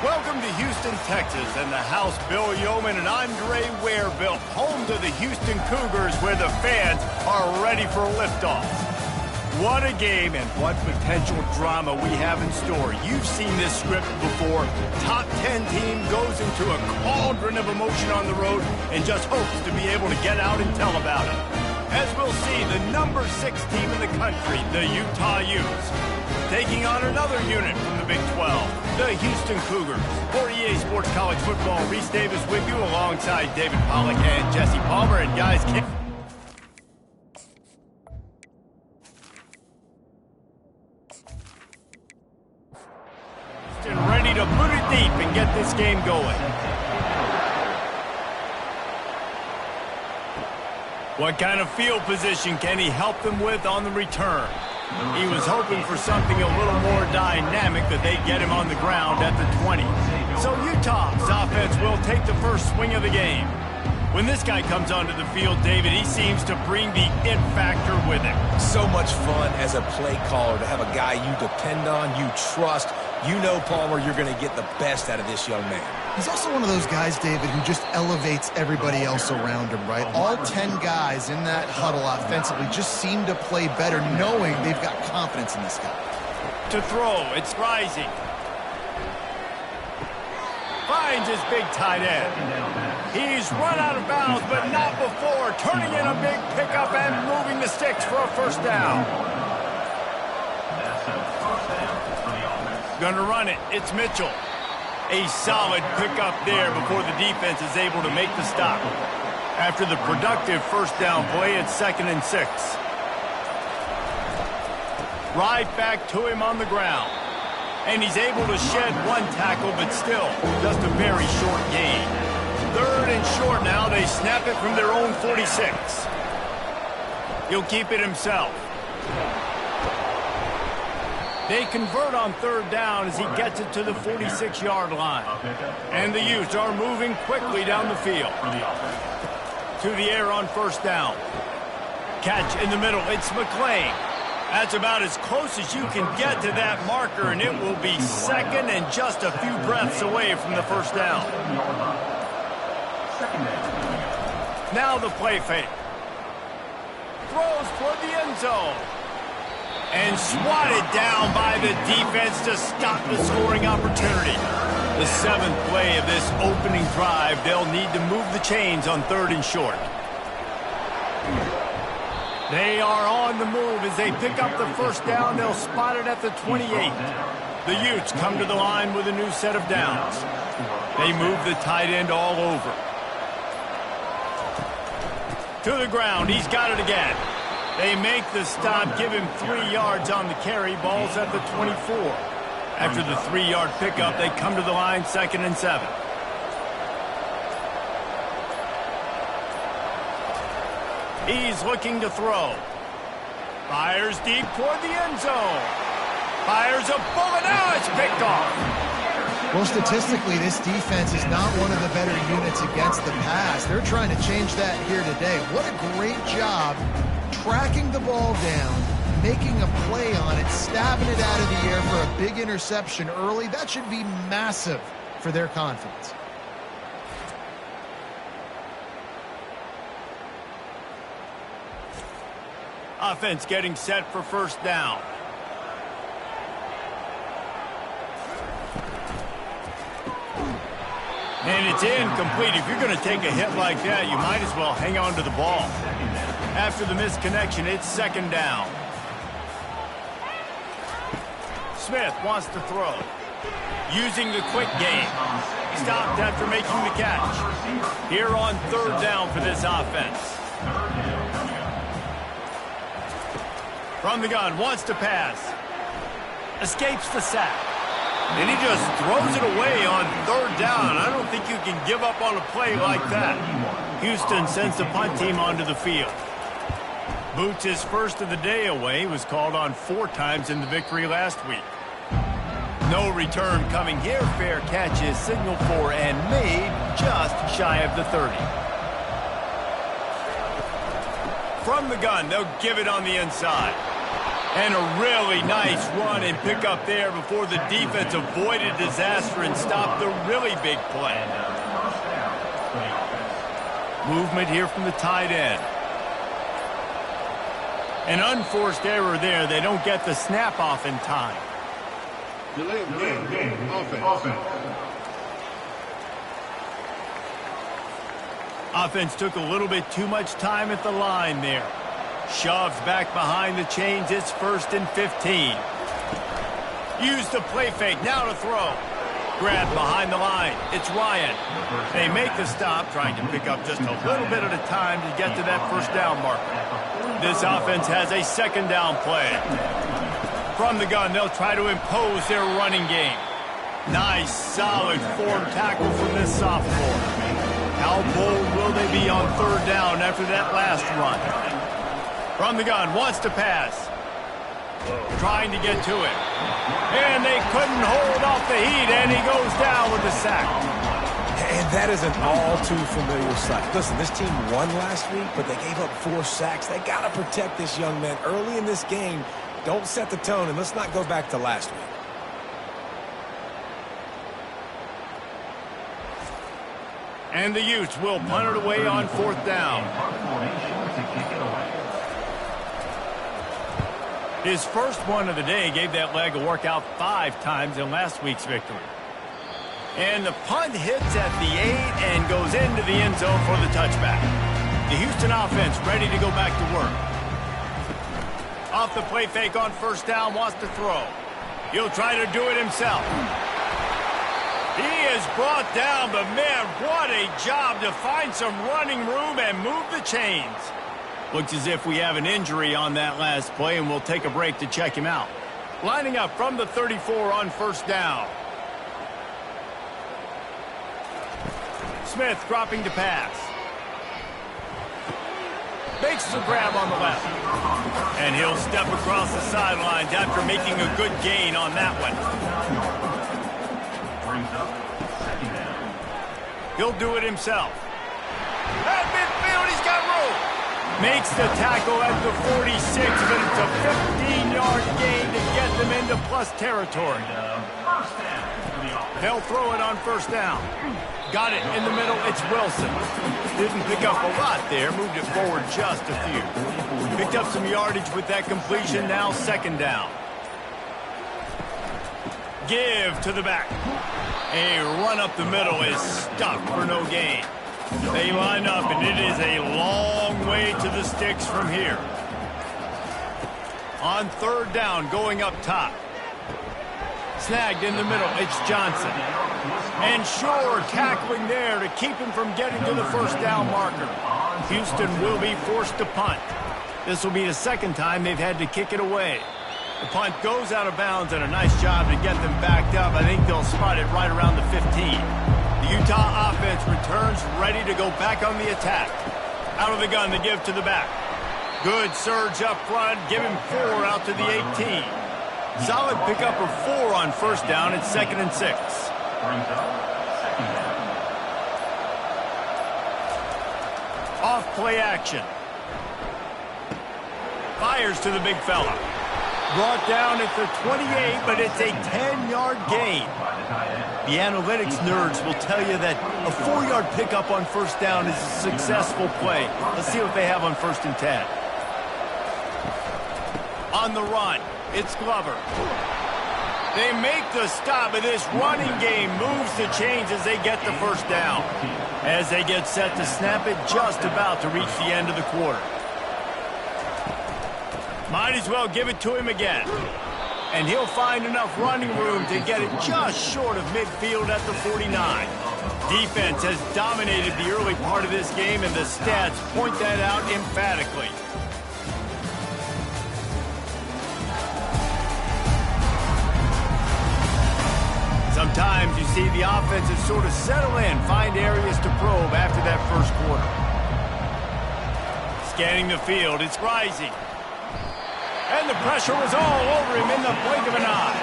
Welcome to Houston, Texas, and the house Bill Yeoman and Andre Ware built, home to the Houston Cougars, where the fans are ready for liftoff. What a game and what potential drama we have in store. You've seen this script before. Top 10 team goes into a cauldron of emotion on the road and just hopes to be able to get out and tell about it. As we'll see, the number 6 team in the country, the Utah Utes, taking on another unit from the Big 12, the Houston Cougars. For EA Sports College Football, Reese Davis with you alongside David Pollack and Jesse Palmer. And guys, ready to put it deep and get this game going. What kind of field position can he help them with on the return? He was hoping for something a little more dynamic, that they'd get him on the ground at the 20. So Utah's offense will take the first swing of the game. When this guy comes onto the field, David, he seems to bring the it factor with him. So much fun as a play caller to have a guy you depend on, you trust. You know, Palmer, you're going to get the best out of this young man. He's also one of those guys, David, who just elevates everybody else around him, right? All 10 guys in that huddle offensively just seem to play better knowing they've got confidence in this guy. To throw, it's rising. Finds his big tight end. He's run out of bounds, but not before. Turning in a big pickup and moving the sticks for a first down. Gonna run it. It's Mitchell. A solid pickup there before the defense is able to make the stop. After the productive first down play, it's 2nd and 6. Right back to him on the ground. And he's able to shed one tackle, but still just a very short gain. 3rd and short now. They snap it from their own 46. He'll keep it himself. They convert on 3rd down as he gets it to the 46-yard line. And the Utes are moving quickly down the field. To the air on 1st down. Catch in the middle. It's McClain. That's about as close as you can get to that marker, and it will be 2nd and just a few breaths away from the first down. Now the play fake. Throws toward the end zone. And swatted down by the defense to stop the scoring opportunity. The 7th play of this opening drive, they'll need to move the chains on 3rd and short. They are on the move as they pick up the first down. They'll spot it at the 28. The Utes come to the line with a new set of downs. They move the tight end all over. To the ground, he's got it again. They make the stop, give him 3 yards on the carry. Ball's at the 24. After the 3-yard pickup, they come to the line 2nd and 7. He's looking to throw. Fires deep toward the end zone. Fires a bullet. Now it's picked off. Well, statistically, this defense is not one of the better units against the pass. They're trying to change that here today. What a great job tracking the ball down, making a play on it, stabbing it out of the air for a big interception early. That should be massive for their confidence. Offense getting set for first down. And it's incomplete. If you're going to take a hit like that, you might as well hang on to the ball. After the misconnection, it's 2nd down. Smith wants to throw. Using the quick game. Stopped after making the catch. Here on 3rd down for this offense. From the gun, wants to pass. Escapes the sack. And he just throws it away on 3rd down. I don't think you can give up on a play like that. Houston sends the punt team onto the field. Boots his first of the day away. He was called on 4 times in the victory last week. No return coming here. Fair catch is signaled for and made just shy of the 30. From the gun, they'll give it on the inside. And a really nice run and pick up there before the defense avoided disaster and stopped the really big play. Movement here from the tight end. An unforced error there. They don't get the snap off in time. Delay of game. Offense. Offense took a little bit too much time at the line there. Shoves back behind the chains. It's 1st and 15. Use the play fake. Now to throw. Grab behind the line. It's Ryan. They make the stop, trying to pick up just a little bit at a time to get to that first down marker. This offense has a second down play. From the gun, they'll try to impose their running game. Nice, solid form tackle from this sophomore. How bold will they be on 3rd down after that last run? From the gun, wants to pass. Trying to get to it. And they couldn't hold off the heat, and he goes down with the sack. And that is an all-too-familiar sight. Listen, this team won last week, but they gave up 4 sacks. They got to protect this young man early in this game. Don't set the tone, and let's not go back to last week. And the Utes will punt it away on 4th down. His first one of the day gave that leg a workout 5 times in last week's victory. And the punt hits at the 8 and goes into the end zone for the touchback. The Houston offense ready to go back to work. Off the play fake on 1st down, wants to throw. He'll try to do it himself. He is brought down, but man, what a job to find some running room and move the chains. Looks as if we have an injury on that last play, and we'll take a break to check him out. Lining up from the 34 on 1st down. Smith dropping to pass. Makes the grab on the left. And he'll step across the sidelines after making a good gain on that one. He'll do it himself. At midfield, he's got room. Makes the tackle at the 46, but it's a 15-yard gain to get them into plus territory. They'll throw it on 1st down. Got it in the middle. It's Wilson. Didn't pick up a lot there. Moved it forward just a few. Picked up some yardage with that completion. Now 2nd down. Give to the back. A run up the middle is stuck for no gain. They line up, and it is a long way to the sticks from here. On 3rd down, going up top. Snagged in the middle, it's Johnson. And Shore tackling there to keep him from getting to the 1st down marker. Houston will be forced to punt. This will be the 2nd time they've had to kick it away. The punt goes out of bounds, and a nice job to get them backed up. I think they'll spot it right around the 15. The Utah offense returns ready to go back on the attack. Out of the gun, the give to the back. Good surge up front, give him 4 out to the 18. Solid pickup of 4 on 1st down. It's 2nd and 6. Off play action. Fires to the big fella. Brought down at the 28, but it's a 10-yard gain. The analytics nerds will tell you that a 4-yard pickup on 1st down is a successful play. Let's see what they have on 1st and 10. On the run, it's Glover. They make the stop, and this running game moves the chains as they get the 1st down. As they get set to snap it, just about to reach the end of the quarter. Might as well give it to him again. And he'll find enough running room to get it just short of midfield at the 49. Defense has dominated the early part of this game, and the stats point that out emphatically. Sometimes you see the offenses sort of settle in, find areas to probe after that 1st quarter. Scanning the field, it's Rising. And the pressure was all over him in the blink of an eye.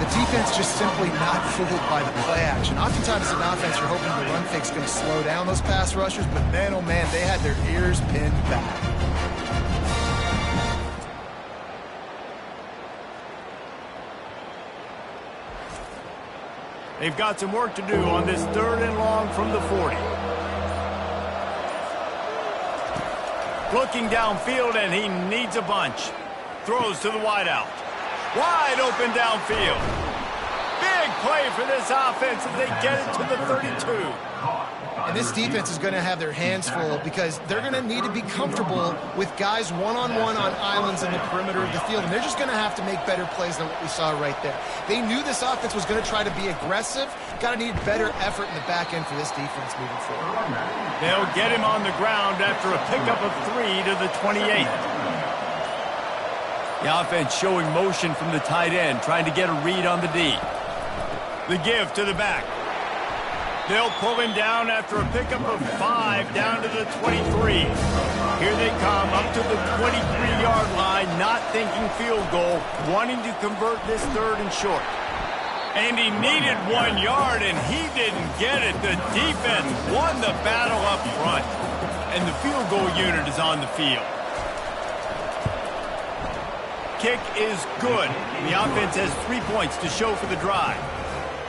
The defense just simply not fooled by the play action. Oftentimes as an offense, you're hoping the run fake's going to slow down those pass rushers, but man, oh man, they had their ears pinned back. They've got some work to do on this 3rd and long from the 40. Looking downfield, and he needs a bunch. Throws to the wideout. Wide open downfield. Big play for this offense as they get it to the 32. And this defense is going to have their hands full because they're going to need to be comfortable with guys one-on-one on islands in the perimeter of the field. And they're just going to have to make better plays than what we saw right there. They knew this offense was going to try to be aggressive. Got to need better effort in the back end for this defense moving forward. They'll get him on the ground after a pickup of 3 to the 28. The offense showing motion from the tight end, trying to get a read on the D. The give to the back. They'll pull him down after a pickup of 5 down to the 23. Here they come up to the 23-yard line, not thinking field goal, wanting to convert this 3rd and short. And he needed 1 yard, and he didn't get it. The defense won the battle up front. And the field goal unit is on the field. Kick is good. The offense has 3 points to show for the drive.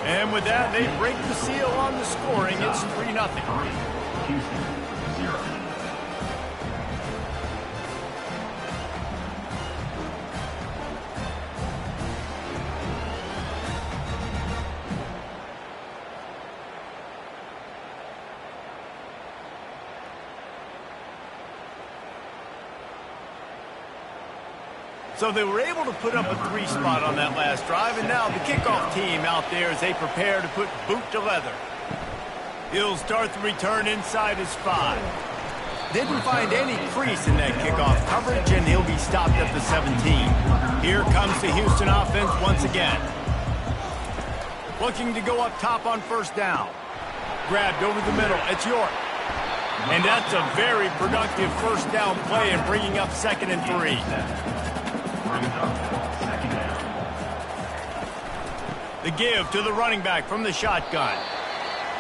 And with that, they break the seal on the scoring. It's 3-0. Houston, 0. So they were able to put up a 3 spot on that last drive, and now the kickoff team out there as they prepare to put boot to leather. He'll start the return inside his 5. Didn't find any crease in that kickoff coverage, and he'll be stopped at the 17. Here comes the Houston offense once again. Looking to go up top on 1st down. Grabbed over the middle. It's York. And that's a very productive 1st down play and bringing up 2nd and 3. The give to the running back from the shotgun.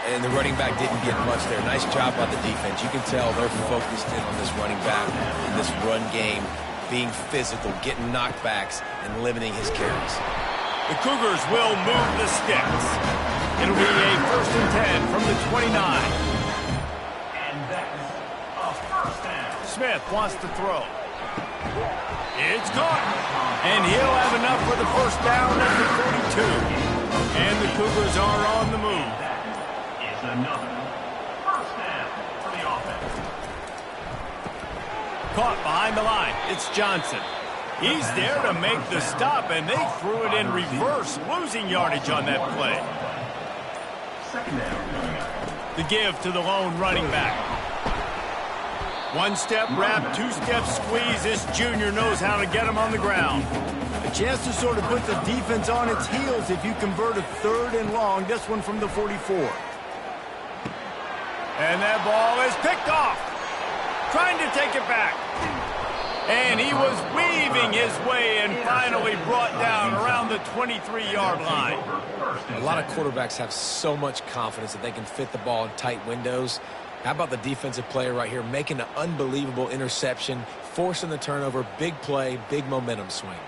And the running back didn't get much there. Nice job by the defense. You can tell they're focused in on this running back, in this run game, being physical, getting knockbacks, and limiting his carries. The Cougars will move the sticks. It'll be a 1st and 10 from the 29. And that's a 1st down. Smith wants to throw. It's caught. And he'll have enough for the 1st down at the 42. And the Cougars are on the move. That is another 1st down for the offense. Caught behind the line. It's Johnson. He's there to make the stop, and they threw it in reverse, losing yardage on that play. 2nd down. The give to the lone running back. 1 step wrap, 2 step squeeze. This junior knows how to get him on the ground. A chance to sort of put the defense on its heels if you convert a 3rd and long. This one from the 44. And that ball is picked off. Trying to take it back. And he was weaving his way and finally brought down around the 23-yard line. A lot of quarterbacks have so much confidence that they can fit the ball in tight windows. How about the defensive player right here making an unbelievable interception, forcing the turnover, big play, big momentum swing.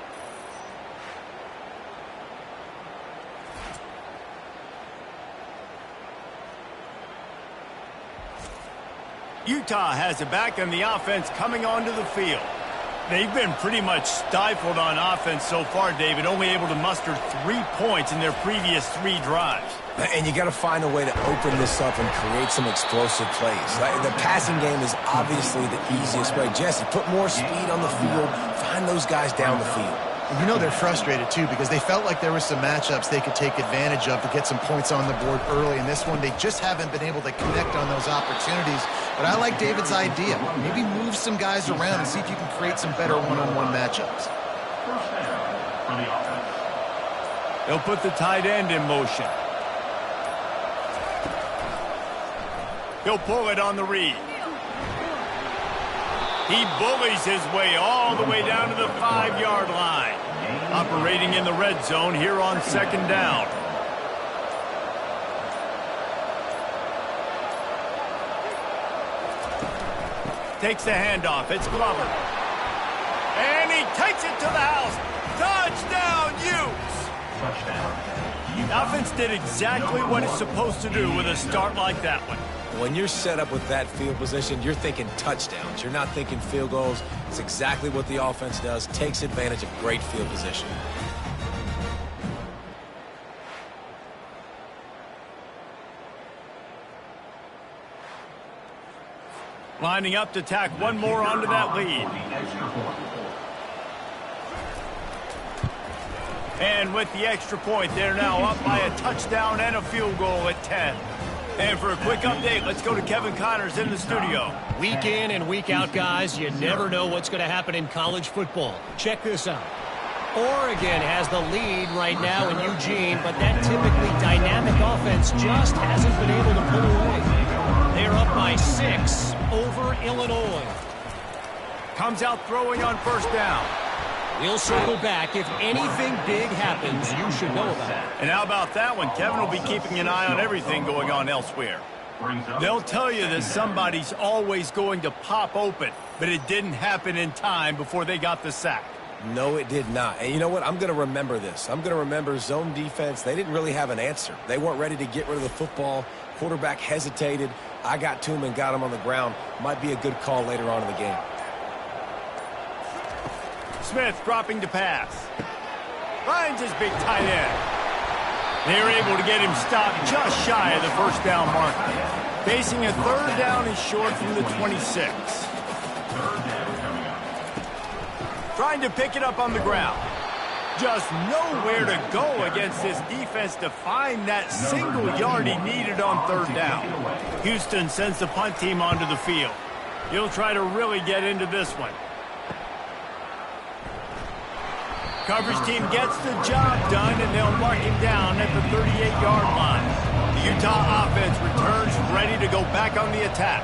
Utah has it back, and the offense coming onto the field. They've been pretty much stifled on offense so far, David, only able to muster 3 points in their previous 3 drives. And you got to find a way to open this up and create some explosive plays. The passing game is obviously the easiest way. Jesse, put more speed on the field, find those guys down the field. You know they're frustrated, too, because they felt like there were some matchups they could take advantage of to get some points on the board early. In this one, they just haven't been able to connect on those opportunities. But I like David's idea. Maybe move some guys around and see if you can create some better one-on-one matchups. 1st down for the offense. They'll put the tight end in motion. He'll pull it on the read. He bullies his way all the way down to the 5-yard line. Operating in the red zone here on 2nd down. Takes the handoff. It's Glover. And he takes it to the house. Touchdown, Utes! The offense did exactly what it's supposed to do with a start like that one. When you're set up with that field position, you're thinking touchdowns. You're not thinking field goals. It's exactly what the offense does, takes advantage of great field position. Lining up to tack one more onto that lead. And with the extra point, they're now up by a touchdown and a field goal at 10. And for a quick update, let's go to Kevin Connors in the studio. Week in and week out, guys, you never know what's going to happen in college football. Check this out. Oregon has the lead right now in Eugene, but that typically dynamic offense just hasn't been able to pull away. They're up by 6 over Illinois. Comes out throwing on first down. We'll circle back. If anything big happens, you should know about it. And how about that one? Kevin will be keeping an eye on everything going on elsewhere. They'll tell you that somebody's always going to pop open, but it didn't happen in time before they got the sack. No, it did not. And you know what? I'm going to remember this. I'm going to remember zone defense. They didn't really have an answer. They weren't ready to get rid of the football. Quarterback hesitated. I got to him and got him on the ground. Might be a good call later on in the game. Smith dropping to pass. Finds his big tight end. They're able to get him stopped just shy of the first down marker. Facing a third down and short from the 26. Trying to pick it up on the ground. Just nowhere to go against this defense to find that single yard he needed on third down. Houston sends the punt team onto the field. He'll try to really get into this one. Coverage team gets the job done, and they'll mark him down at the 38-yard line. The Utah offense returns ready to go back on the attack.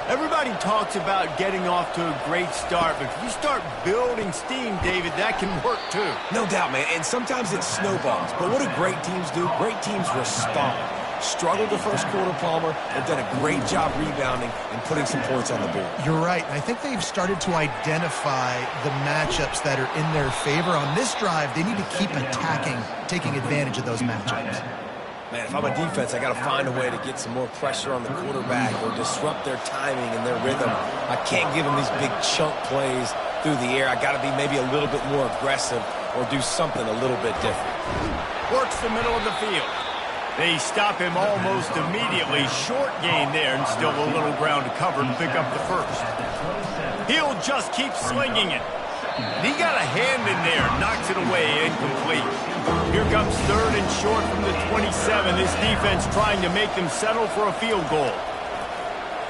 Everybody talks about getting off to a great start, but if you start building steam, David, that can work too. No doubt, man, and sometimes it snowballs. But what do great teams do? Great teams respond. Struggled the first quarter, Palmer, and done a great job rebounding and putting some points on the board. You're right. I think they've started to identify the matchups that are in their favor. On this drive, they need to keep attacking, taking advantage of those matchups. Man, if I'm a defense, I got to find a way to get some more pressure on the quarterback or disrupt their timing and their rhythm. I can't give them these big chunk plays through the air. I got to be maybe a little bit more aggressive or do something a little bit different. Works the middle of the field. They stop him almost immediately. Short gain there and still a little ground to cover to pick up the first. He'll just keep slinging it. He got a hand in there, knocks it away, incomplete. Here comes third and short from the 27. This defense trying to make them settle for a field goal.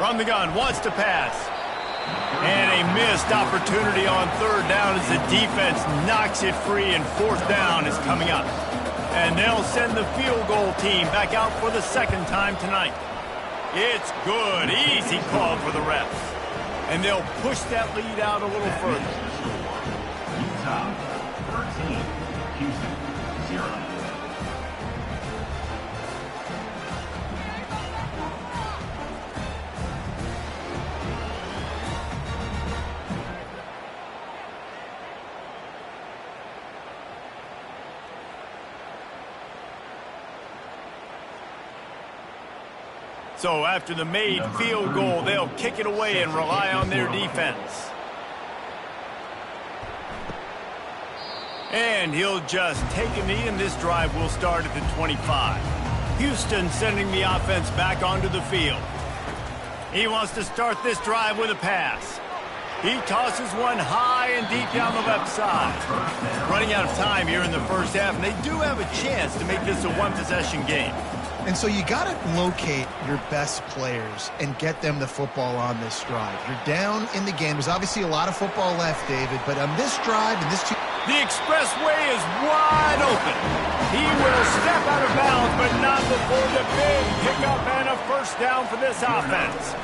From the gun, wants to pass. And a missed opportunity on third down as the defense knocks it free, and fourth down is coming up. And they'll send the field goal team back out for the second time tonight. It's good. Easy call for the refs. And they'll push that lead out a little further. Utah 13, Houston 0. So after the made field goal, they'll kick it away and rely on their defense. And he'll just take a knee, and this drive will start at the 25. Houston sending the offense back onto the field. He wants to start this drive with a pass. He tosses one high and deep down the left side. Running out of time here in the first half, and they do have a chance to make this a one-possession game. And so you got to locate your best players and get them the football on this drive. You're down in the game. There's obviously a lot of football left, David, but on this drive and this... The expressway is wide open. He will step out of bounds, but not before the big pickup and a first down for this offense.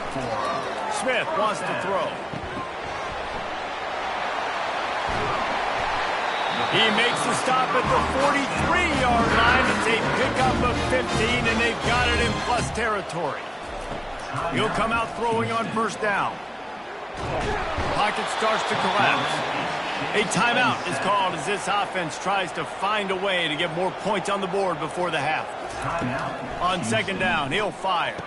Smith wants to throw. He makes the stop at the 43-yard line. It's a pickup of 15, and they've got it in plus territory. He'll come out throwing on first down. Pocket starts to collapse. A timeout is called as this offense tries to find a way to get more points on the board before the half. On second down, he'll fire.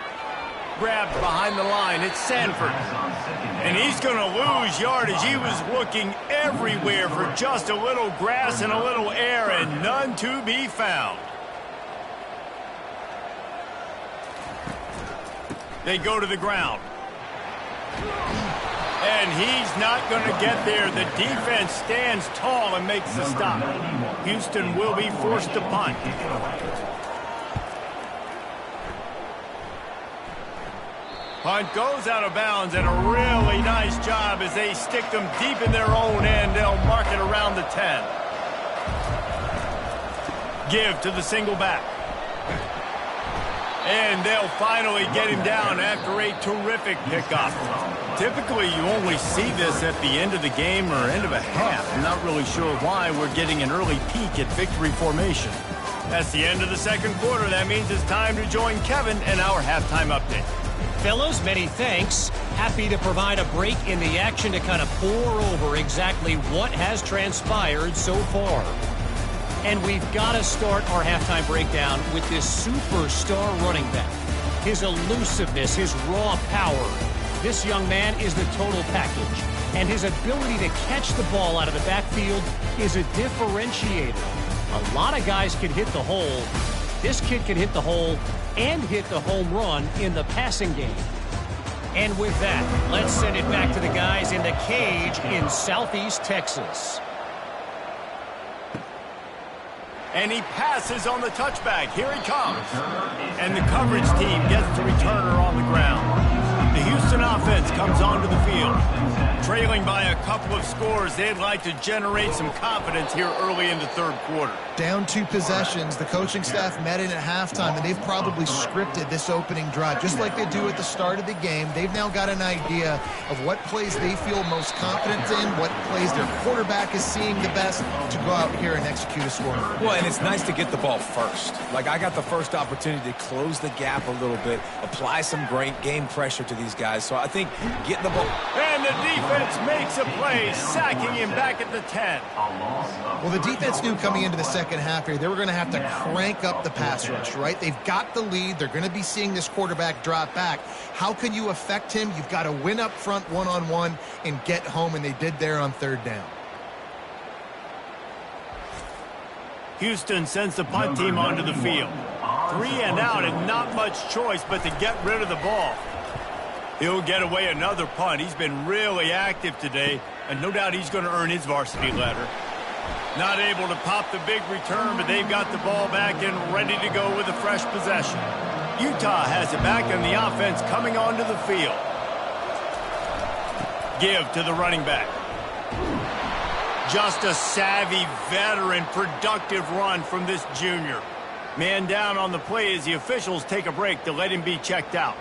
Grabbed behind the line, it's Sanford. And he's going to lose yardage. He was looking everywhere for just a little grass and a little air, and none to be found. They go to the ground. And he's not going to get there. The defense stands tall and makes the stop. Houston will be forced to punt. Punt goes out of bounds, and a really nice job as they stick them deep in their own end. They'll mark it around the 10. Give to the single back. And they'll finally get him down after a terrific pickup. Typically, you only see this at the end of the game or end of a half. I'm not really sure why we're getting an early peek at victory formation. That's the end of the second quarter. That means it's time to join Kevin and our halftime update. Fellows, many thanks. Happy to provide a break in the action to kind of pour over exactly what has transpired so far. And we've got to start our halftime breakdown with this superstar running back. His elusiveness, his raw power. This young man is the total package. And his ability to catch the ball out of the backfield is a differentiator. A lot of guys can hit the hole. This kid can hit the hole and hit the home run in the passing game. And with that, let's send it back to the guys in the cage in Southeast Texas. And he passes on the touchback. Here he comes. And the coverage team gets the returner on the ground. The Houston offense comes onto the field. Trailing by a couple of scores, they'd like to generate some confidence here early in the third quarter. Down 2 possessions. The coaching staff met in at halftime, and they've probably scripted this opening drive. Just like they do at the start of the game, they've now got an idea of what plays they feel most confident in, what plays their quarterback is seeing the best to go out here and execute a score. Well, and it's nice to get the ball first. Like, I got the first opportunity to close the gap a little bit, apply some great game pressure to these guys. So I think getting the ball. And the defense makes a play, sacking him back at the 10. Well, the defense knew coming into the second half here, they were going to have to crank up the pass rush, right? They've got the lead. They're going to be seeing this quarterback drop back. How can you affect him? You've got to win up front one-on-one and get home, and they did there on third down. Houston sends the punt team onto the field. 3 and out and not much choice but to get rid of the ball. He'll get away another punt. He's been really active today, and no doubt he's going to earn his varsity letter. Not able to pop the big return, but they've got the ball back and ready to go with a fresh possession. Utah has it back, and the offense coming onto the field. Give to the running back. Just a savvy, veteran, productive run from this junior. Man down on the play as the officials take a break to let him be checked out.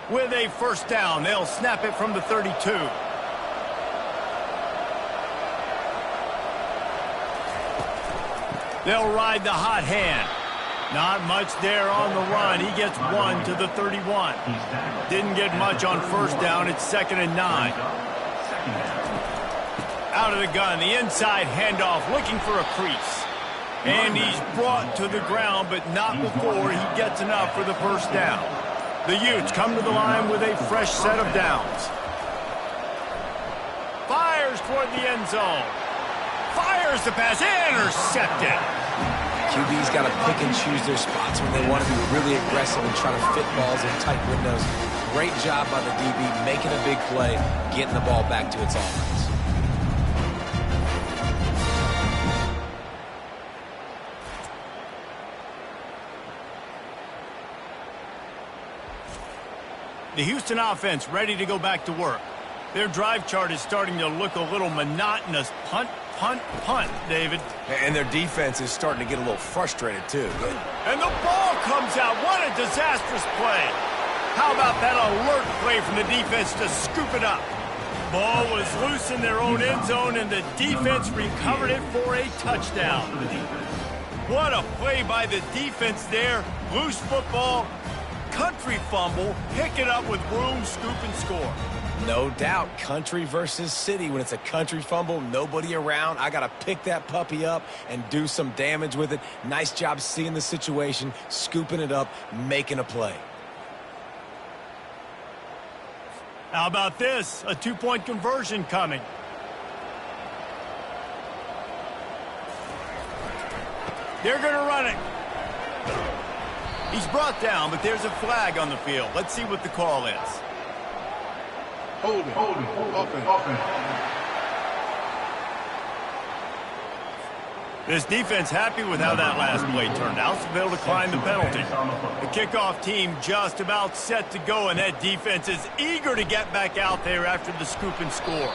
With a first down, they'll snap it from the 32. They'll ride the hot hand. Not much there on the run. He gets 1 to the 31. Didn't get much on first down. It's 2nd and 9. Out of the gun, the inside handoff, looking for a crease. And he's brought to the ground, but not before he gets enough for the first down. The Utes come to the line with a fresh set of downs. Fires toward the end zone. Fires the pass, intercepted. QB's got to pick and choose their spots when they want to be really aggressive and try to fit balls in tight windows. Great job by the DB making a big play, getting the ball back to its offense. The Houston offense ready to go back to work. Their drive chart is starting to look a little monotonous. Punt, punt, punt, David. And their defense is starting to get a little frustrated, too. And the ball comes out. What a disastrous play. How about that alert play from the defense to scoop it up? Ball was loose in their own end zone, and the defense recovered it for a touchdown. What a play by the defense there. Loose football. country fumble, pick it up with room, scoop, and score. No doubt, country versus city. When it's a country fumble, nobody around. I got to pick that puppy up and do some damage with it. Nice job seeing the situation, scooping it up, making a play. How about this? A two-point conversion coming. They're going to run it. He's brought down, but there's a flag on the field. Let's see what the call is. Holding. Offense. This defense happy with how that last play turned out, so they'll decline the penalty. The kickoff team just about set to go, and that defense is eager to get back out there after the scoop and score.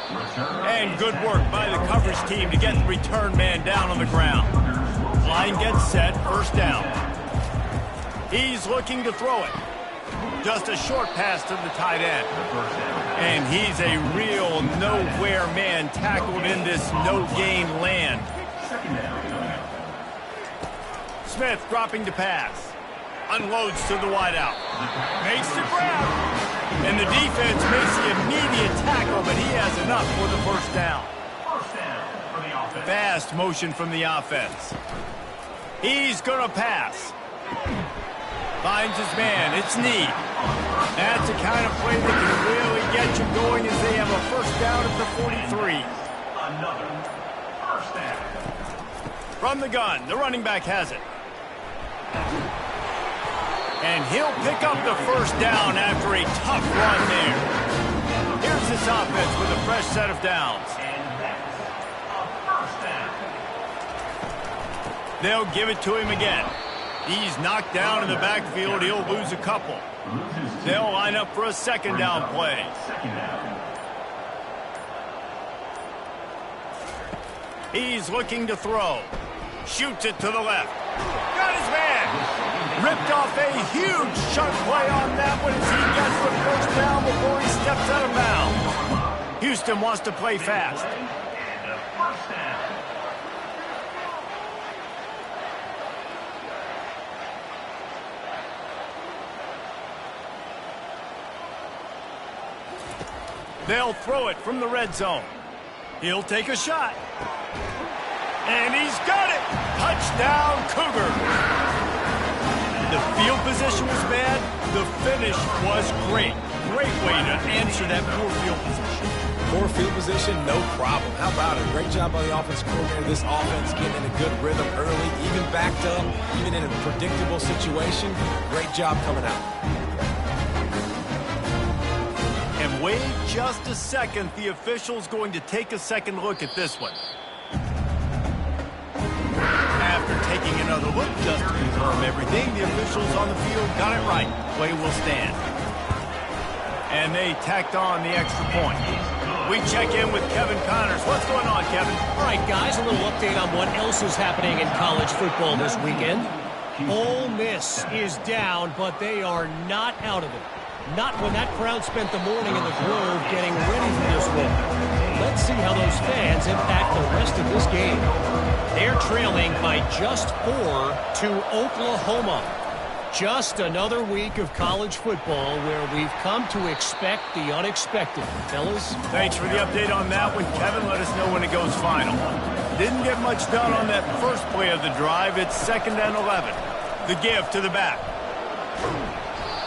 And good work by the coverage team to get the return man down on the ground. Line gets set, first down. He's looking to throw it. Just a short pass to the tight end. And he's a real nowhere man tackled in this no-gain land. Smith dropping to pass. Unloads to the wideout. Makes the grab. And the defense makes the immediate tackle, but he has enough for the first down. Fast motion from the offense. He's going to pass. Finds his man. It's Need. That's the kind of play that can really get you going as they have a first down at the 43. Another first down. From the gun, the running back has it. And he'll pick up the first down after a tough run there. Here's this offense with a fresh set of downs. And that's a first down. They'll give it to him again. He's knocked down in the backfield. He'll lose a couple. They'll line up for a second down play. He's looking to throw. Shoots it to the left. Got his man. Ripped off a huge chunk play on that one as he gets the first down before he steps out of bounds. Houston wants to play fast. And a first down. They'll throw it from the red zone. He'll take a shot. And he's got it. Touchdown, Cougar. The field position was bad. The finish was great. Great way to answer that poor field position. Poor field position, no problem. How about it? Great job by the offense coordinator. This offense getting in a good rhythm early, even backed up, even in a predictable situation. Great job coming out. And wait just a second. The official's going to take a second look at this one. After taking another look just to confirm everything, the officials on the field got it right. Play will stand. And they tacked on the extra point. We check in with Kevin Connors. What's going on, Kevin? All right, guys, a little update on what else is happening in college football this weekend. Ole Miss is down, but they are not out of it. Not when that crowd spent the morning in the Grove getting ready for this one. Let's see how those fans impact the rest of this game. They're trailing by just 4 to Oklahoma. Just another week of college football where we've come to expect the unexpected. Fellas? Thanks for the update on that one, Kevin. Let us know when it goes final. Didn't get much done on that first play of the drive. It's 2nd and 11. The give to the back.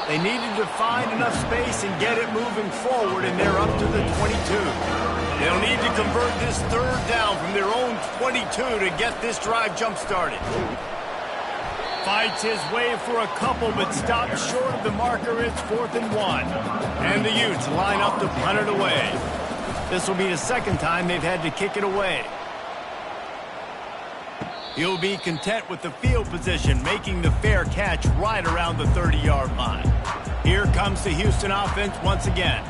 They needed to find enough space and get it moving forward, and they're up to the 22. They'll need to convert this third down from their own 22 to get this drive jump-started. Fights his way for a couple, but stops short of the marker. It's 4th and 1. And the Utes line up to punt it away. This will be the second time they've had to kick it away. He'll be content with the field position, making the fair catch right around the 30-yard line. Here comes the Houston offense once again.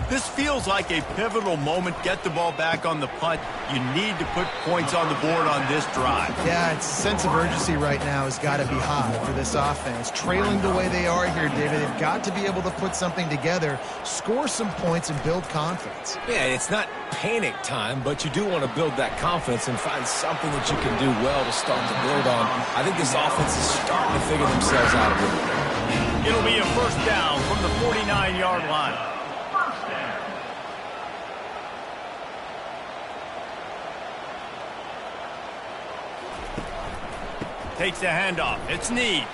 This feels like a pivotal moment. Get the ball back on the punt. You need to put points on the board on this drive. Yeah, its sense of urgency right now has got to be high for this offense. Trailing the way they are here, David, they've got to be able to put something together, score some points, and build confidence. Yeah, it's not panic time, but you do want to build that confidence and find something that you can do well to start to build on. I think this offense is starting to figure themselves out a little bit. It'll be a first down from the 49-yard line. First down. Takes the handoff. It's Need.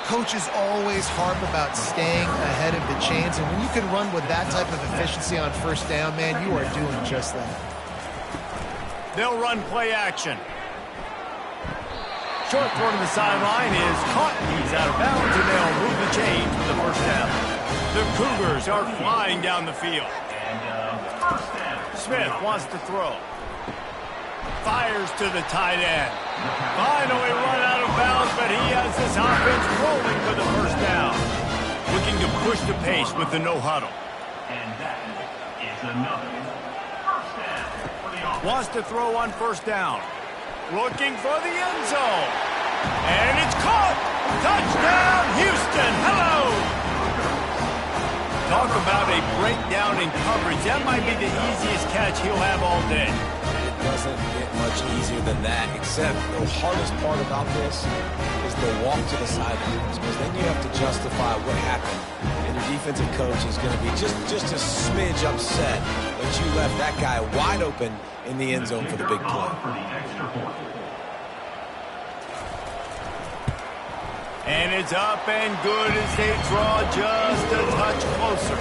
Coaches always harp about staying ahead of the chains, and when you can run with that type of efficiency on first down, man, you are doing just that. They'll run play action. Short throw to the sideline is caught. He's out of bounds, and they'll move the chains for the first down. The Cougars are flying down the field. First down. Smith wants to throw. Fires to the tight end. Finally run out of bounds, but he has this offense rolling for the first down. Looking to push the pace with the no huddle. And that is another first down for the offense. Wants to throw on first down. Looking for the end zone. And it's caught. Touchdown, Houston. Hello. Talk about a breakdown in coverage. That might be the easiest catch he'll have all day. It doesn't get much easier than that, except the hardest part about this is the walk to the sidelines, because then you have to justify what happened. And your defensive coach is going to be just a smidge upset that you left that guy wide open in the end zone for the big play. For the extra point. And it's up and good as they draw just a touch closer.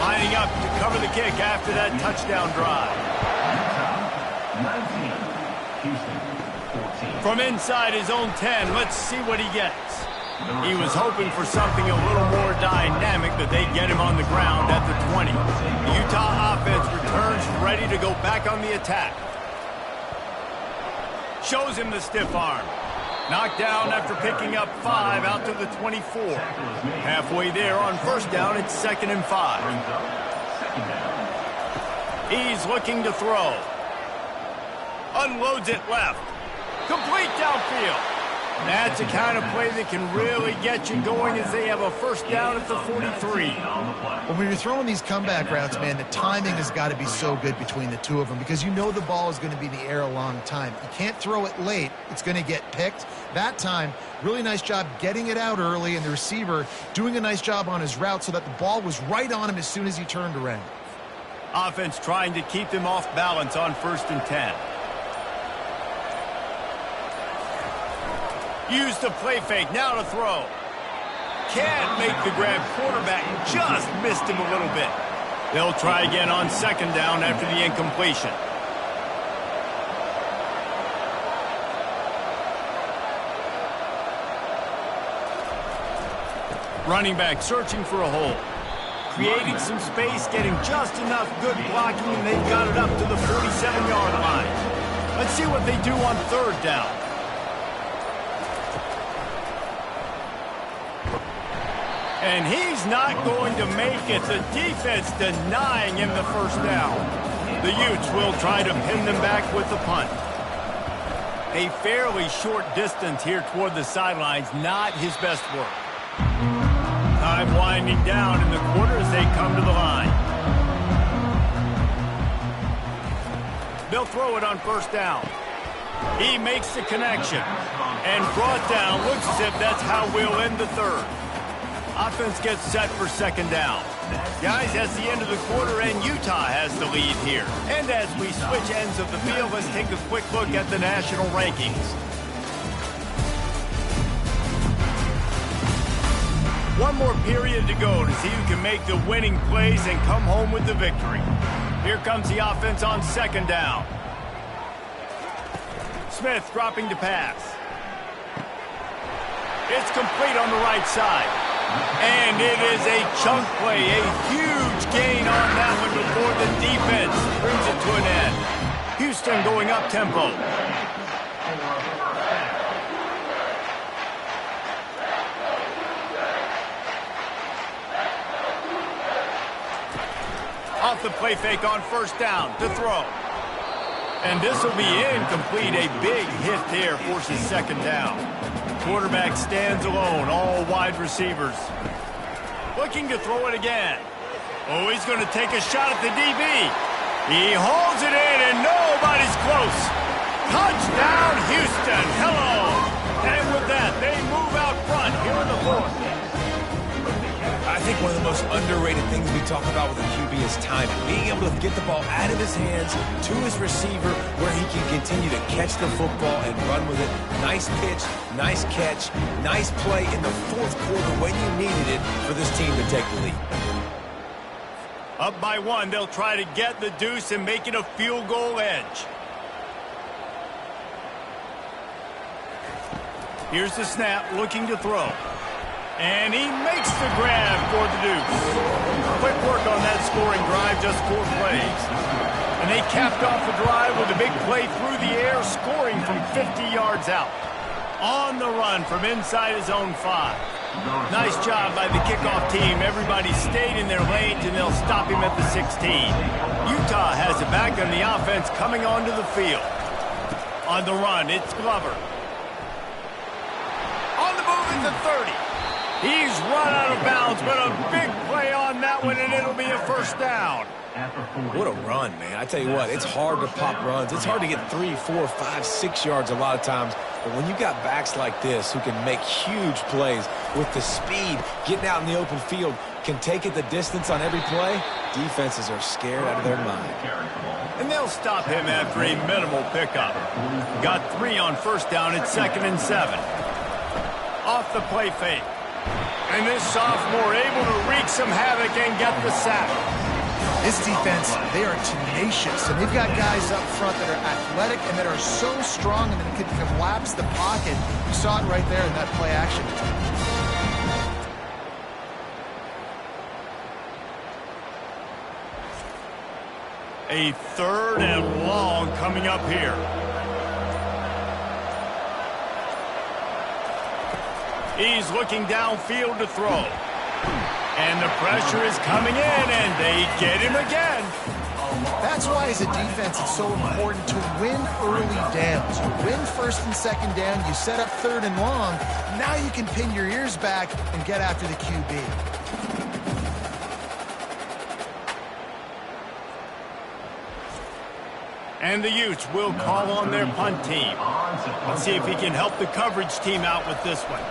Lining up to cover the kick after that touchdown drive. 19. Houston, 14. From inside his own 10, let's see what he gets. He was hoping for something a little more dynamic, but they get him on the ground at the 20. The Utah offense returns ready to go back on the attack. Shows him the stiff arm. Knocked down after picking up 5 out to the 24. Halfway there on first down, it's 2nd and 5. Brings up second down. He's looking to throw. Unloads it left. Complete downfield. That's the kind of play that can really get you going as they have a first down at the 43. But when you're throwing these comeback routes, man, the timing has got to be so good between the two of them, because you know the ball is going to be in the air a long time. You can't throw it late. It's going to get picked. That time, really nice job getting it out early, and the receiver doing a nice job on his route so that the ball was right on him as soon as he turned around. Offense trying to keep them off balance on 1st and 10. Use the play fake, now to throw. Can't make the grab. Quarterback just missed him a little bit. They'll try again on 2nd down after the incompletion. Running back searching for a hole. Creating some space, getting just enough good blocking, and they've got it up to the 47-yard line. Let's see what they do on 3rd down. And he's not going to make it. The defense denying him the first down. The Utes will try to pin them back with the punt. A fairly short distance here toward the sidelines, not his best work. Time winding down in the quarter as they come to the line. They'll throw it on first down. He makes the connection. And brought down. Looks as if that's how we'll end the 3rd. Offense gets set for 2nd down. Guys, that's the end of the quarter, and Utah has the lead here. And as we switch ends of the field, let's take a quick look at the national rankings. One more period to go to see who can make the winning plays and come home with the victory. Here comes the offense on 2nd down. Smith dropping to pass. It's complete on the right side. And it is a chunk play, a huge gain on that one before the defense brings it to an end. Houston going up tempo. Off the play fake on first down to throw. And this will be incomplete. A big hit there forces 2nd down. Quarterback stands alone, all wide receivers. Looking to throw it again. Oh, he's going to take a shot at the DB. He hauls it in, and nobody's close. Touchdown, Houston. Hello. And with that, they move out front here in the think one of the most underrated things we talk about with a QB is timing. Being able to get the ball out of his hands to his receiver where he can continue to catch the football and run with it. Nice pitch, nice catch, nice play in the fourth quarter when you needed it for this team to take the lead. Up by one, they'll try to get the deuce and make it a field goal edge. Here's the snap, looking to throw. And he makes the grab for the deuce. Quick work on that scoring drive, just 4 plays. And they capped off the drive with a big play through the air, scoring from 50 yards out. On the run from inside his own 5. Nice job by the kickoff team. Everybody stayed in their lanes, and they'll stop him at the 16. Utah has it back on the offense coming onto the field. On the run, it's Glover. On the move at the 30. He's run out of bounds, but a big play on that one, and it'll be a first down. What a run, man. I tell you what, it's hard to pop runs. It's hard to get 3, 4, 5, 6 yards a lot of times. But when you got backs like this who can make huge plays with the speed, getting out in the open field, can take it the distance on every play, defenses are scared out of their mind. And they'll stop him after a minimal pickup. Got 3 on first down at 2nd and 7. Off the play fake. And this sophomore able to wreak some havoc and get the sack. This defense, they are tenacious, and they've got guys up front that are athletic and that are so strong and that can collapse the pocket. You saw it right there in that play action. A 3rd and long coming up here. He's looking downfield to throw. And the pressure is coming in, and they get him again. That's why, as a defense, it's so important to win early downs. You win 1st and 2nd down, you set up 3rd and long. Now you can pin your ears back and get after the QB. And the Utes will call on their punt team. Let's see if he can help the coverage team out with this one.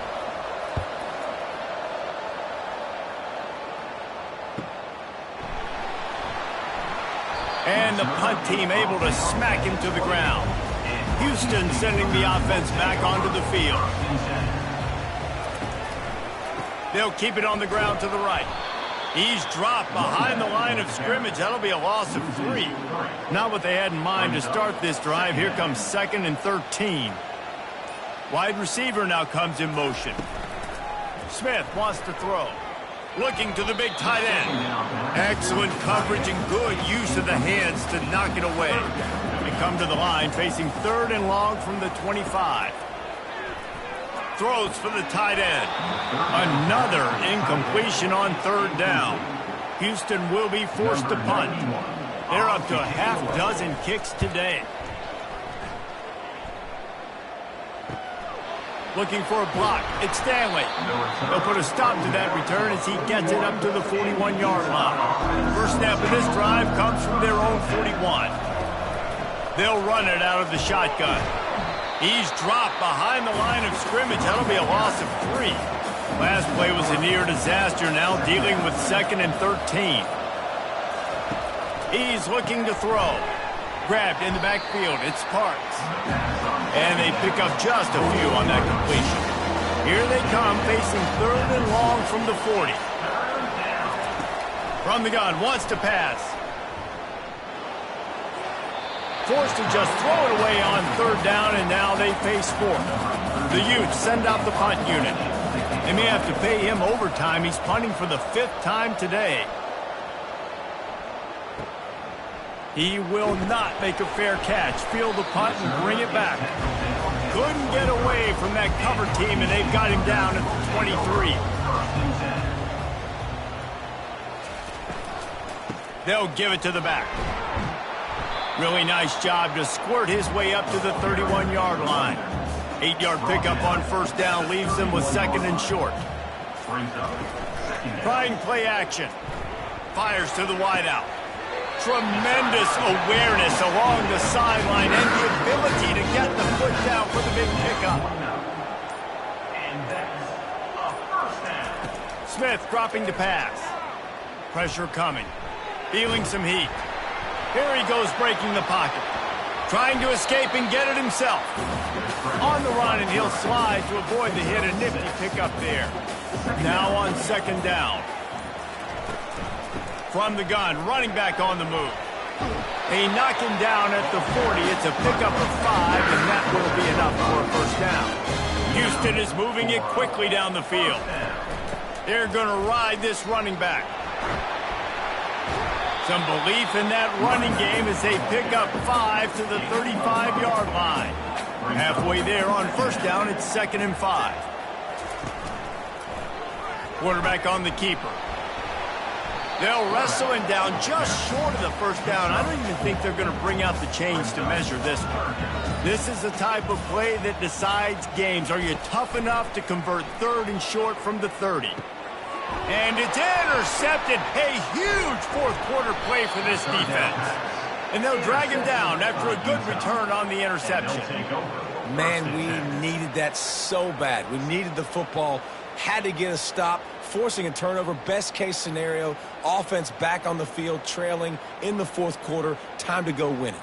And the punt team able to smack him to the ground. Houston sending the offense back onto the field. They'll keep it on the ground to the right. He's dropped behind the line of scrimmage. That'll be a loss of 3. Not what they had in mind to start this drive. Here comes 2nd and 13. Wide receiver now comes in motion. Smith wants to throw. Looking to the big tight end. Excellent coverage and good use of the hands to knock it away. They come to the line facing 3rd and long from the 25. Throws for the tight end. Another incompletion on 3rd down. Houston will be forced to punt. They're up to a half-dozen kicks today. Looking for a block. It's Stanley. They'll put a stop to that return as he gets it up to the 41-yard line. First snap of this drive comes from their own 41. They'll run it out of the shotgun. He's dropped behind the line of scrimmage. That'll be a loss of 3. Last play was a near disaster, now dealing with 2nd and 13. He's looking to throw. Grabbed in the backfield. It's Parks. And they pick up just a few on that completion. Here they come, facing 3rd and long from the 40. From the gun, wants to pass. Forced to just throw it away on 3rd down, and now they face 4th. The Utes send out the punt unit. They may have to pay him overtime. He's punting for the 5th time today. He will not make a fair catch. Field the punt and bring it back. Couldn't get away from that cover team, and they've got him down at the 23. They'll give it to the back. Really nice job to squirt his way up to the 31-yard line. 8-yard pickup on 1st down leaves them with 2nd and short. Trying play action. Fires to the wideout. Tremendous awareness along the sideline and the ability to get the foot down for the big pickup. Smith dropping to pass. Pressure coming. Feeling some heat. Here he goes breaking the pocket. Trying to escape and get it himself. On the run, and he'll slide to avoid the hit. A nifty pickup there. Now on second down. From the gun, running back on the move. They knock him down at the 40. It's a pickup of 5, and that will be enough for a first down. Houston is moving it quickly down the field. They're going to ride this running back. Some belief in that running game as they pick up 5 to the 35-yard line. Halfway there on first down, it's 2nd and 5. Quarterback on the keeper. They'll wrestle him down just short of the first down. I don't even think they're going to bring out the chains to measure this one. This is the type of play that decides games. Are you tough enough to convert 3rd and short from the 30? And it's intercepted. A huge fourth-quarter play for this defense. And they'll drag him down after a good return on the interception. Man, we needed that so bad. We needed the football. Had to get a stop, forcing a turnover. Best case scenario, offense back on the field, trailing in the fourth quarter. Time to go win it.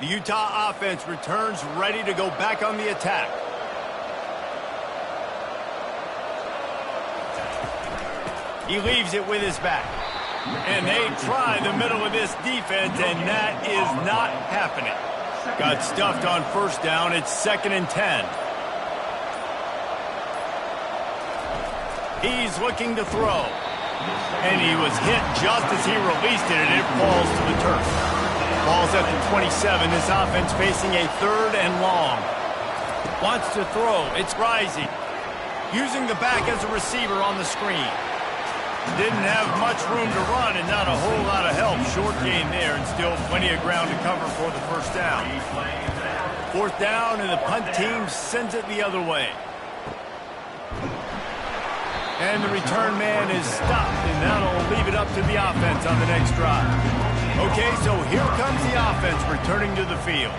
The Utah offense returns ready to go back on the attack. He leaves it with his back. And they try the middle of this defense, and that is not happening. Got stuffed on first down. It's 2nd and 10. He's looking to throw. And he was hit just as he released it, and it falls to the turf. Ball's at the 27. This offense facing a 3rd and long. Wants to throw. It's rising. Using the back as a receiver on the screen. Didn't have much room to run and not a whole lot of help. Short gain there and still plenty of ground to cover for the first down. 4th down, and the punt team sends it the other way. And the return man is stopped, and that'll leave it up to the offense on the next drive. Okay, so here comes the offense returning to the field.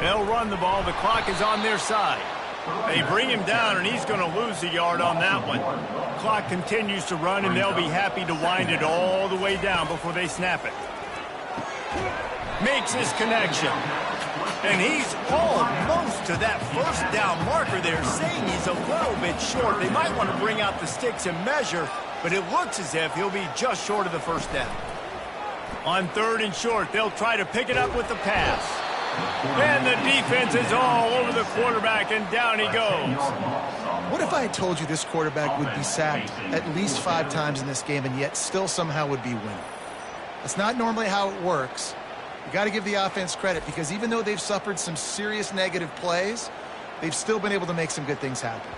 They'll run the ball. The clock is on their side. They bring him down, and he's going to lose a yard on that one. Clock continues to run, and they'll be happy to wind it all the way down before they snap it. Makes his connection. And he's almost to that first down marker there, saying he's a little bit short. They might want to bring out the sticks and measure, but it looks as if he'll be just short of the first down. On 3rd and short, they'll try to pick it up with the pass. And the defense is all over the quarterback, and down he goes. What if I had told you this quarterback would be sacked at least 5 times in this game and yet still somehow would be winning? That's not normally how it works. You got to give the offense credit, because even though they've suffered some serious negative plays, they've still been able to make some good things happen.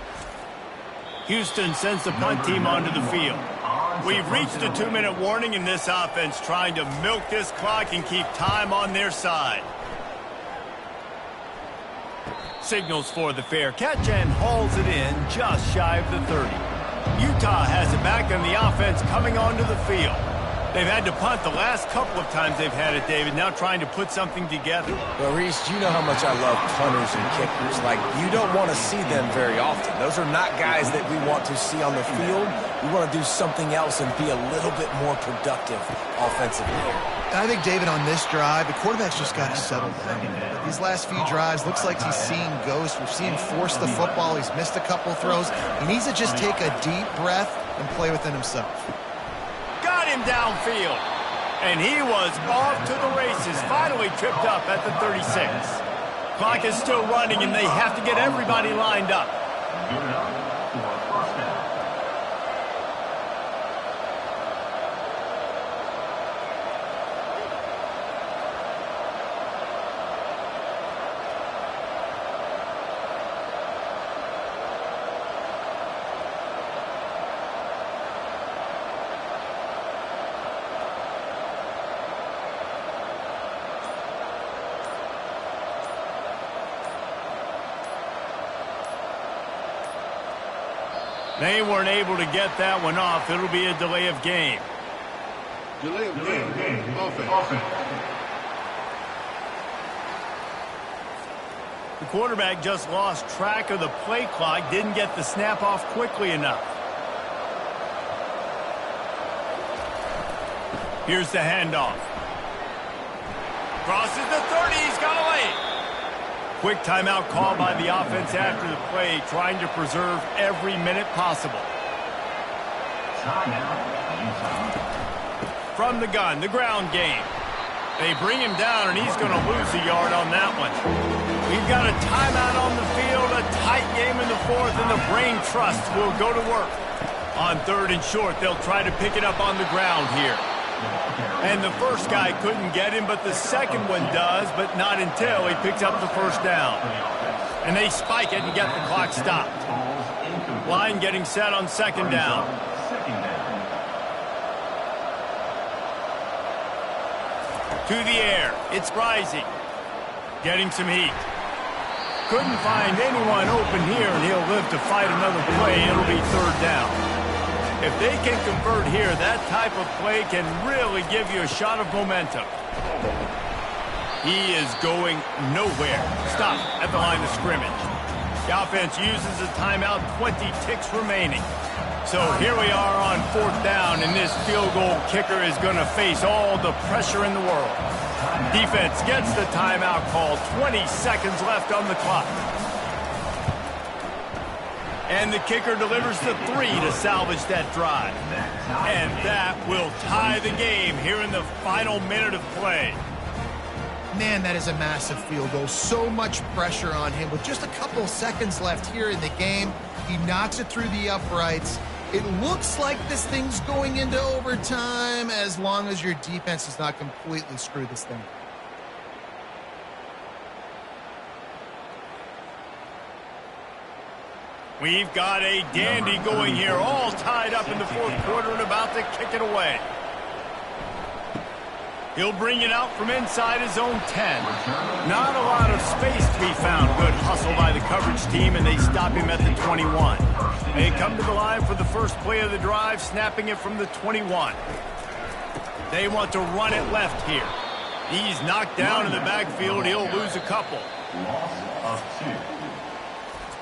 Houston sends the punt team onto the field. We've reached a 2-minute warning in this offense, trying to milk this clock and keep time on their side. Signals for the fair catch and hauls it in just shy of the 30. Utah has it back, and the offense coming onto the field. They've had to punt the last couple of times they've had it, David, now trying to put something together. Well, Reese, you know how much I love punters and kickers. Like, you don't want to see them very often. Those are not guys that we want to see on the field. We want to do something else and be a little bit more productive offensively. I think, David, on this drive, the quarterback's just got to settle down. These last few drives, looks like he's seeing ghosts. We've seen him force the football. He's missed a couple throws. He needs to just take a deep breath and play within himself. Got him downfield. And he was off to the races. Finally tripped up at the 36. Clock is still running, and they have to get everybody lined up. They weren't able to get that one off. It'll be a delay of game. Delay of game. Offense. The quarterback just lost track of the play clock, didn't get the snap off quickly enough. Here's the handoff. Crosses the 30, he's got away. Quick timeout called by the offense after the play, trying to preserve every minute possible. From the gun, the ground game. They bring him down, and he's going to lose a yard on that one. We've got a timeout on the field, a tight game in the fourth, and the brain trust will go to work. On 3rd and short, they'll try to pick it up on the ground here. And the first guy couldn't get him, but the second one does, but not until he picks up the first down. And they spike it and get the clock stopped. Line getting set on 2nd down. To the air, it's Rising. Getting some heat. Couldn't find anyone open here, and he'll live to fight another play. It'll be 3rd down. If they can convert here, that type of play can really give you a shot of momentum. He is going nowhere. Stop at the line of scrimmage. The offense uses a timeout, 20 ticks remaining. So here we are on 4th down, and this field goal kicker is going to face all the pressure in the world. Defense gets the timeout called. 20 seconds left on the clock. And the kicker delivers the 3 to salvage that drive. And that will tie the game here in the final minute of play. Man, that is a massive field goal. So much pressure on him. With just a couple seconds left here in the game, he knocks it through the uprights. It looks like this thing's going into overtime as long as your defense does not completely screw this thing. We've got a dandy going here, all tied up in the 4th quarter and about to kick it away. He'll bring it out from inside his own 10. Not a lot of space to be found. Good hustle by the coverage team, and they stop him at the 21. They come to the line for the first play of the drive, snapping it from the 21. They want to run it left here. He's knocked down in the backfield. He'll lose a couple. Loss of 2.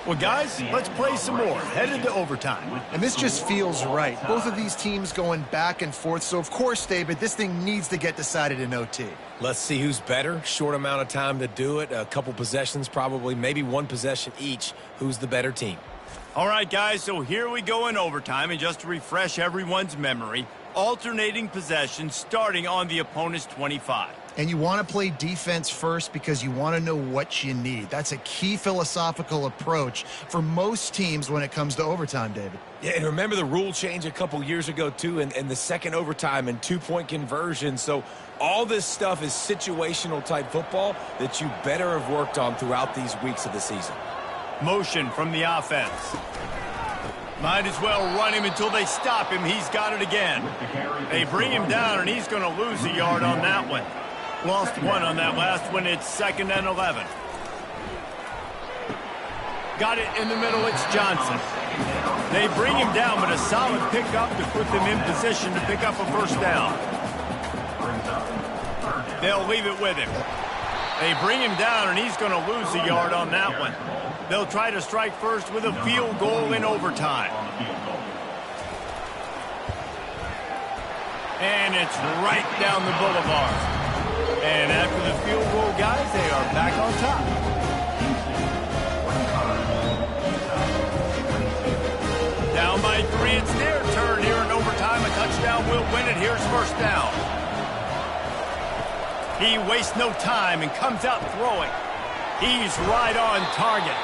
Well, guys, let's play some more. Headed to overtime. And this just feels right. Both of these teams going back and forth. So, of course, David, this thing needs to get decided in OT. Let's see who's better. Short amount of time to do it. A couple possessions, probably, maybe one possession each. Who's the better team? All right, guys, so here we go in overtime. And just to refresh everyone's memory, alternating possessions starting on the opponent's 25. And you want to play defense first because you want to know what you need. That's a key philosophical approach for most teams when it comes to overtime, David. Yeah, and remember the rule change a couple years ago, too, and the second overtime and 2-point conversion. So all this stuff is situational type football that you better have worked on throughout these weeks of the season. Motion from the offense. Might as well run him until they stop him. He's got it again. They bring him down, and he's going to lose a yard on that one. Lost 1 on that last one. It's 2nd and 11. Got it in the middle. It's Johnson. They bring him down, but a solid pickup to put them in position to pick up a first down. They'll leave it with him. They bring him down, and he's going to lose a yard on that one. They'll try to strike first with a field goal in overtime. And it's right down the boulevard. And after the field goal, guys, they are back on top. Down by 3, it's their turn here in overtime. A touchdown will win it. Here's first down. He wastes no time and comes out throwing. He's right on target.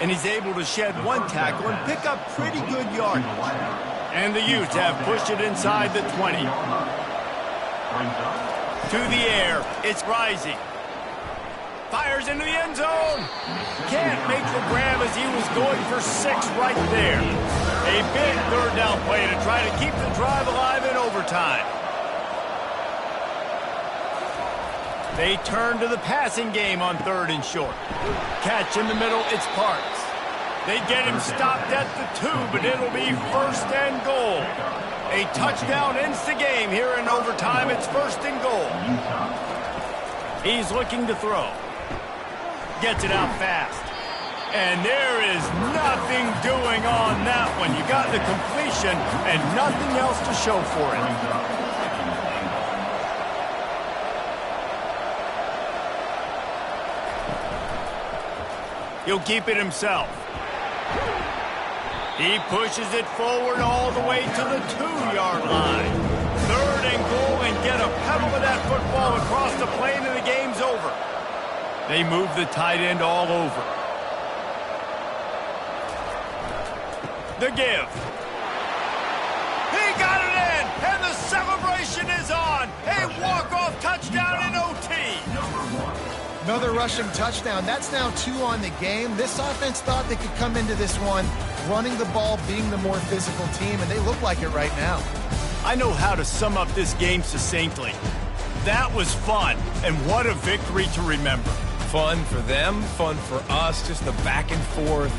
And he's able to shed 1 tackle and pick up pretty good yardage. And the Utes have pushed it inside the 20. To the air, it's Rising. Fires into the end zone. Can't make the grab as he was going for 6 right there. A big 3rd down play to try to keep the drive alive in overtime. They turn to the passing game on 3rd and short. Catch in the middle, it's Parks. They get him stopped at the 2, but it'll be 1st and goal. A touchdown ends the game here in overtime. It's 1st and goal. He's looking to throw. Gets it out fast. And there is nothing doing on that one. You got the completion and nothing else to show for it. He'll keep it himself. He pushes it forward all the way to the 2-yard line. 3rd and goal, and get a pedal of that football across the plane and the game's over. They move the tight end all over. The give. He got it in, and the celebration is on. A walk-off touchdown in OT. Another rushing touchdown. That's now 2 on the game. This offense thought they could come into this one running the ball, being the more physical team, and they look like it right now. I know how to sum up this game succinctly. That was fun, and what a victory to remember. Fun for them, fun for us, just the back and forth,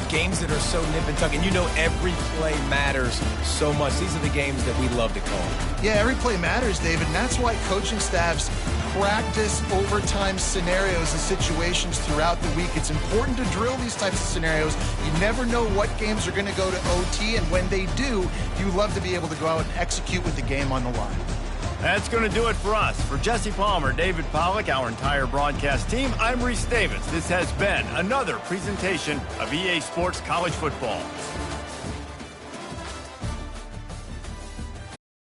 games that are so nip and tuck. And you know every play matters so much. These are the games that we love to call. Yeah, every play matters, David, and that's why coaching staffs practice overtime scenarios and situations throughout the week. It's important to drill these types of scenarios. You never know what games are going to go to OT, and when they do, you love to be able to go out and execute with the game on the line. That's going to do it for us. For Jesse Palmer, David Pollack, our entire broadcast team, I'm Reese Davis. This has been another presentation of EA Sports College Football.